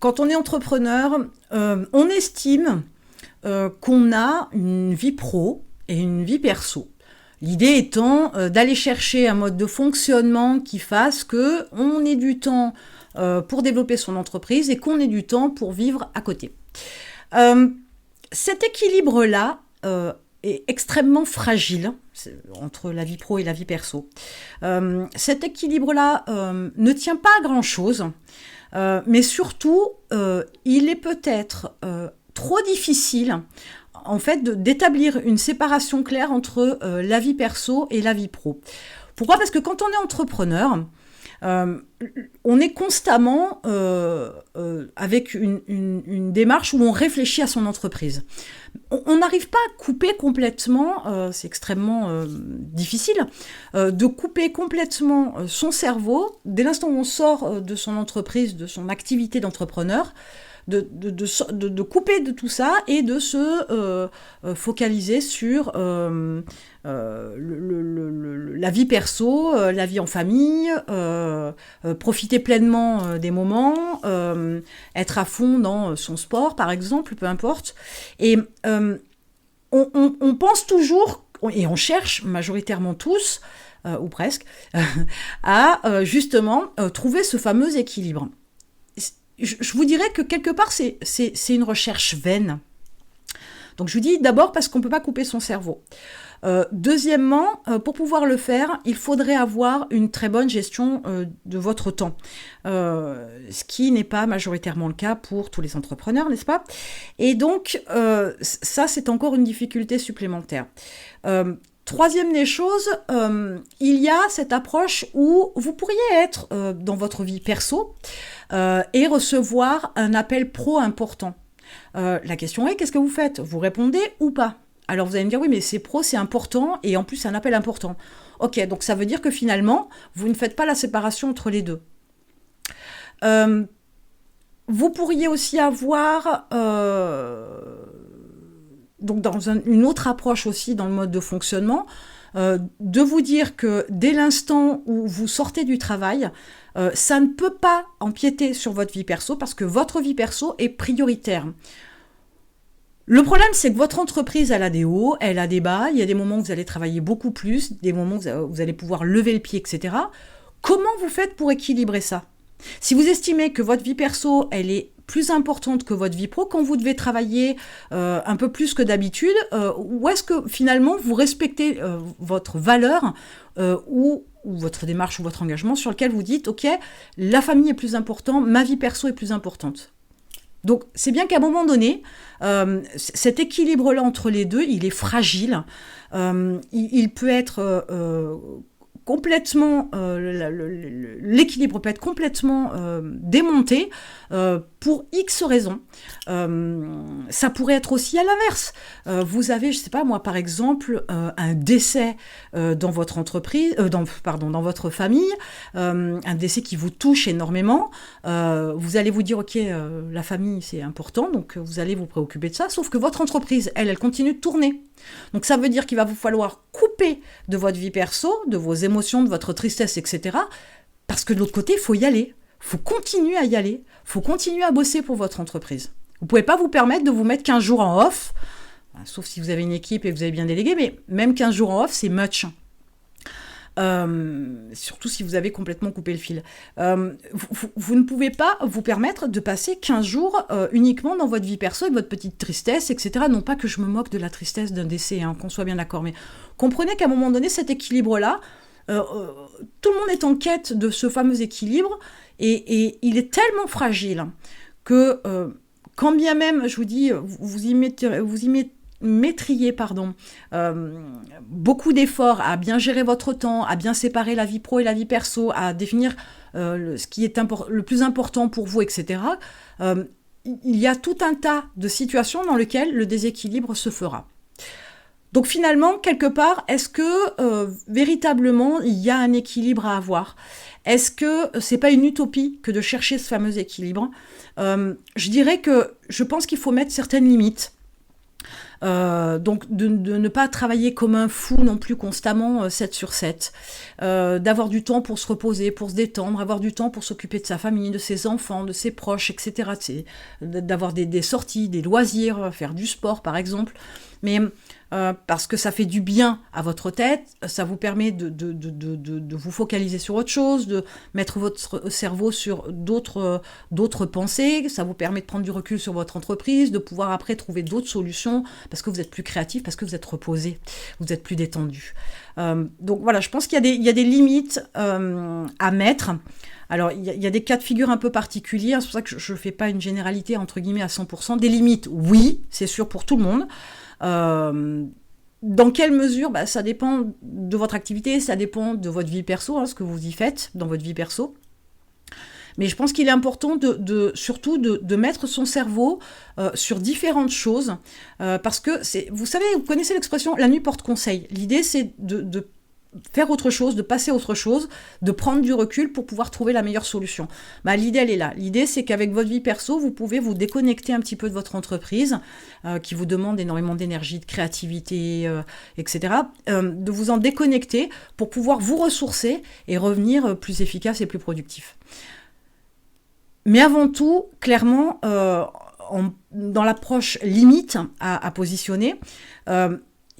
Quand on est entrepreneur, on estime qu'on a une vie pro et une vie perso. L'idée étant d'aller chercher un mode de fonctionnement qui fasse qu'on ait du temps pour développer son entreprise et qu'on ait du temps pour vivre à côté. Cet équilibre-là est extrêmement fragile entre la vie pro et la vie perso. Cet équilibre-là ne tient pas à grand-chose, mais surtout, il est peut-être trop difficile en fait d'établir une séparation claire entre la vie perso et la vie pro. Pourquoi ? Parce que quand on est entrepreneur, on est constamment avec une démarche où on réfléchit à son entreprise. On n'arrive pas à couper complètement, c'est extrêmement difficile, de couper complètement son cerveau dès l'instant où on sort de son entreprise, de son activité d'entrepreneur, de couper de tout ça et de se focaliser sur la vie perso, la vie en famille, profiter pleinement des moments, être à fond dans son sport par exemple, peu importe. Et on pense toujours, et on cherche majoritairement tous, ou presque, à justement trouver ce fameux équilibre. Je vous dirais que quelque part, c'est une recherche vaine. Donc je vous dis d'abord parce qu'on ne peut pas couper son cerveau. Deuxièmement, pour pouvoir le faire, il faudrait avoir une très bonne gestion de votre temps. Ce qui n'est pas majoritairement le cas pour tous les entrepreneurs, n'est-ce pas ? Et donc, ça, c'est encore une difficulté supplémentaire. Troisième des choses, il y a cette approche où vous pourriez être dans votre vie perso et recevoir un appel pro important. La question est, qu'est-ce que vous faites ? Vous répondez ou pas ? Alors vous allez me dire, oui, mais c'est pro, c'est important, et en plus c'est un appel important. Ok, donc ça veut dire que finalement, vous ne faites pas la séparation entre les deux. Vous pourriez aussi avoir... donc dans une autre approche aussi dans le mode de fonctionnement, de vous dire que dès l'instant où vous sortez du travail, ça ne peut pas empiéter sur votre vie perso parce que votre vie perso est prioritaire. Le problème, c'est que votre entreprise, elle a des hauts, elle a des bas, il y a des moments où vous allez travailler beaucoup plus, des moments où vous allez pouvoir lever le pied, etc. Comment vous faites pour équilibrer ça ? Si vous estimez que votre vie perso, elle est plus importante que votre vie pro, quand vous devez travailler un peu plus que d'habitude, ou est-ce que finalement vous respectez votre valeur ou votre démarche ou votre engagement sur lequel vous dites, ok, la famille est plus importante, ma vie perso est plus importante. Donc c'est bien qu'à un moment donné, cet équilibre-là entre les deux, il est fragile, il peut être... complètement, l'équilibre peut être complètement démonté pour X raisons. Ça pourrait être aussi à l'inverse. Vous avez, je ne sais pas moi, par exemple, un décès dans votre entreprise, dans votre famille, un décès qui vous touche énormément. Vous allez vous dire, ok, la famille c'est important, donc vous allez vous préoccuper de ça, sauf que votre entreprise, elle continue de tourner. Donc ça veut dire qu'il va vous falloir couper de votre vie perso, de vos émotions, de votre tristesse, etc. Parce que de l'autre côté, il faut y aller. Il faut continuer à y aller. Il faut continuer à bosser pour votre entreprise. Vous ne pouvez pas vous permettre de vous mettre 15 jours en off, sauf si vous avez une équipe et que vous avez bien délégué, mais même 15 jours en off, c'est much. Surtout si vous avez complètement coupé le fil. Vous ne pouvez pas vous permettre de passer 15 jours uniquement dans votre vie perso avec votre petite tristesse, etc. Non pas que je me moque de la tristesse d'un décès, qu'on soit bien d'accord, mais comprenez qu'à un moment donné, cet équilibre-là, tout le monde est en quête de ce fameux équilibre et il est tellement fragile que quand bien même, je vous dis, vous y mettriez beaucoup d'efforts à bien gérer votre temps, à bien séparer la vie pro et la vie perso, à définir ce qui est le plus important pour vous, etc. Il y a tout un tas de situations dans lesquelles le déséquilibre se fera. Donc finalement, quelque part, est-ce que véritablement il y a un équilibre à avoir ? Est-ce que c'est pas une utopie que de chercher ce fameux équilibre ? Je dirais que je pense qu'il faut mettre certaines limites. Donc de ne pas travailler comme un fou non plus constamment 7 sur 7. D'avoir du temps pour se reposer, pour se détendre, avoir du temps pour s'occuper de sa famille, de ses enfants, de ses proches, etc. D'avoir des sorties, des loisirs, faire du sport par exemple. Mais parce que ça fait du bien à votre tête, ça vous permet de vous focaliser sur autre chose, de mettre votre cerveau sur d'autres pensées, ça vous permet de prendre du recul sur votre entreprise, de pouvoir après trouver d'autres solutions, parce que vous êtes plus créatif, parce que vous êtes reposé, vous êtes plus détendu. Donc voilà, je pense qu'il y a des limites à mettre. Alors, il y a des cas de figure un peu particuliers, c'est pour ça que je ne fais pas une généralité, entre guillemets, à 100%. Des limites, oui, c'est sûr pour tout le monde. Dans quelle mesure, ça dépend de votre activité, ça dépend de votre vie perso, ce que vous y faites dans votre vie perso. Mais je pense qu'il est important surtout de mettre son cerveau sur différentes choses, parce que vous connaissez l'expression « la nuit porte conseil ». L'idée, c'est de faire autre chose, de passer à autre chose, de prendre du recul pour pouvoir trouver la meilleure solution. L'idée, elle est là. L'idée, c'est qu'avec votre vie perso, vous pouvez vous déconnecter un petit peu de votre entreprise, qui vous demande énormément d'énergie, de créativité, etc. De vous en déconnecter pour pouvoir vous ressourcer et revenir plus efficace et plus productif. Mais avant tout, clairement, dans l'approche limite à positionner,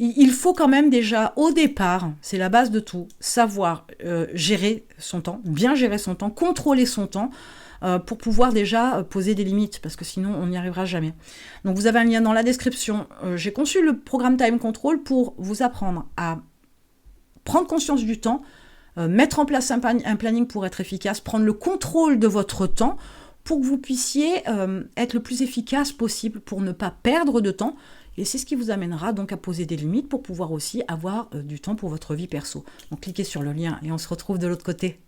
il faut quand même déjà, au départ, c'est la base de tout, savoir gérer son temps, bien gérer son temps, contrôler son temps, pour pouvoir déjà poser des limites, parce que sinon on n'y arrivera jamais. Donc vous avez un lien dans la description. J'ai conçu le programme Time Control pour vous apprendre à prendre conscience du temps, mettre en place un planning pour être efficace, prendre le contrôle de votre temps pour que vous puissiez être le plus efficace possible pour ne pas perdre de temps. Et c'est ce qui vous amènera donc à poser des limites pour pouvoir aussi avoir du temps pour votre vie perso. Donc cliquez sur le lien et on se retrouve de l'autre côté.